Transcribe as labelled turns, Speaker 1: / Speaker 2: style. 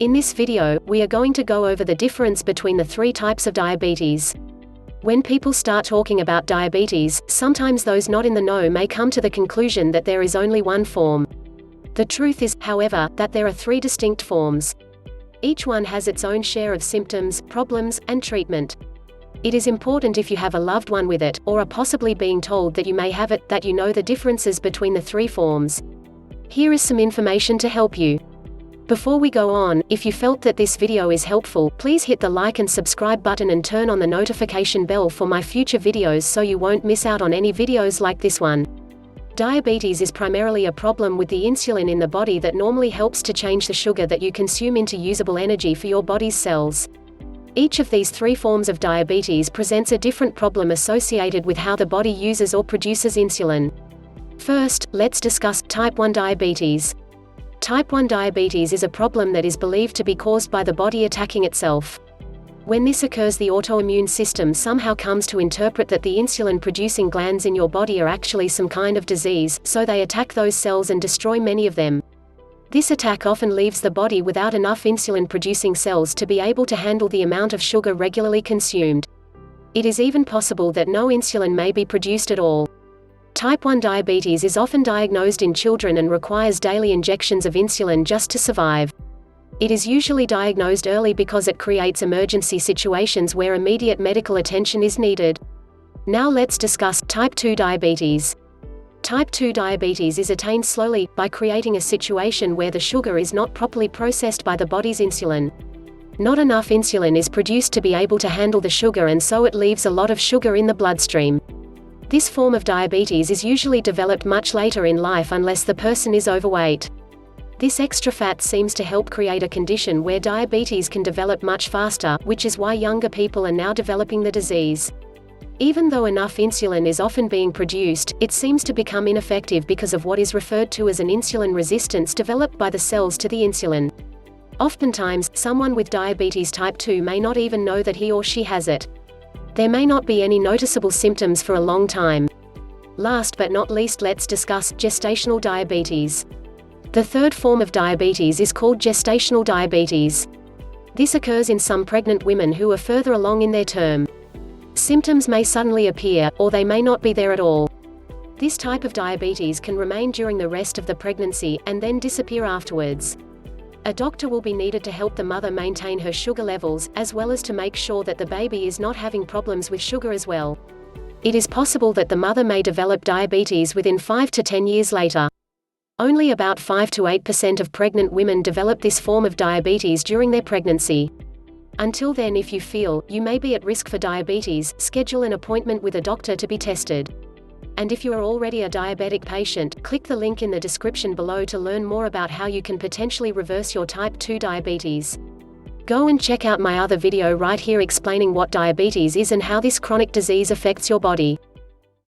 Speaker 1: In this video, we are going to go over the difference between the three types of diabetes. When people start talking about diabetes, sometimes those not in the know may come to the conclusion that there is only one form. The truth is, however, that there are three distinct forms. Each one has its own share of symptoms, problems, and treatment. It is important if you have a loved one with it, or are possibly being told that you may have it, that you know the differences between the three forms. Here is some information to help you. Before we go on, if you felt that this video is helpful, please hit the like and subscribe button and turn on the notification bell for my future videos so you won't miss out on any videos like this one. Diabetes is primarily a problem with the insulin in the body that normally helps to change the sugar that you consume into usable energy for your body's cells. Each of these three forms of diabetes presents a different problem associated with how the body uses or produces insulin. First, let's discuss type 1 diabetes. Type 1 diabetes is a problem that is believed to be caused by the body attacking itself. When this occurs, the autoimmune system somehow comes to interpret that the insulin-producing glands in your body are actually some kind of disease, so they attack those cells and destroy many of them. This attack often leaves the body without enough insulin-producing cells to be able to handle the amount of sugar regularly consumed. It is even possible that no insulin may be produced at all. Type 1 diabetes is often diagnosed in children and requires daily injections of insulin just to survive. It is usually diagnosed early because it creates emergency situations where immediate medical attention is needed. Now let's discuss type 2 diabetes. Type 2 diabetes is attained slowly, by creating a situation where the sugar is not properly processed by the body's insulin. Not enough insulin is produced to be able to handle the sugar, and so it leaves a lot of sugar in the bloodstream. This form of diabetes is usually developed much later in life unless the person is overweight. This extra fat seems to help create a condition where diabetes can develop much faster, which is why younger people are now developing the disease. Even though enough insulin is often being produced, it seems to become ineffective because of what is referred to as an insulin resistance developed by the cells to the insulin. Oftentimes, someone with diabetes type 2 may not even know that he or she has it. There may not be any noticeable symptoms for a long time. Last but not least, let's discuss gestational diabetes. The third form of diabetes is called gestational diabetes. This occurs in some pregnant women who are further along in their term. Symptoms may suddenly appear, or they may not be there at all. This type of diabetes can remain during the rest of the pregnancy, and then disappear afterwards. A doctor will be needed to help the mother maintain her sugar levels, as well as to make sure that the baby is not having problems with sugar as well. It is possible that the mother may develop diabetes within 5 to 10 years later. Only about 5 to 8% of pregnant women develop this form of diabetes during their pregnancy. Until then, if you feel you may be at risk for diabetes, schedule an appointment with a doctor to be tested. And if you are already a diabetic patient, click the link in the description below to learn more about how you can potentially reverse your type 2 diabetes. Go and check out my other video right here explaining what diabetes is and how this chronic disease affects your body.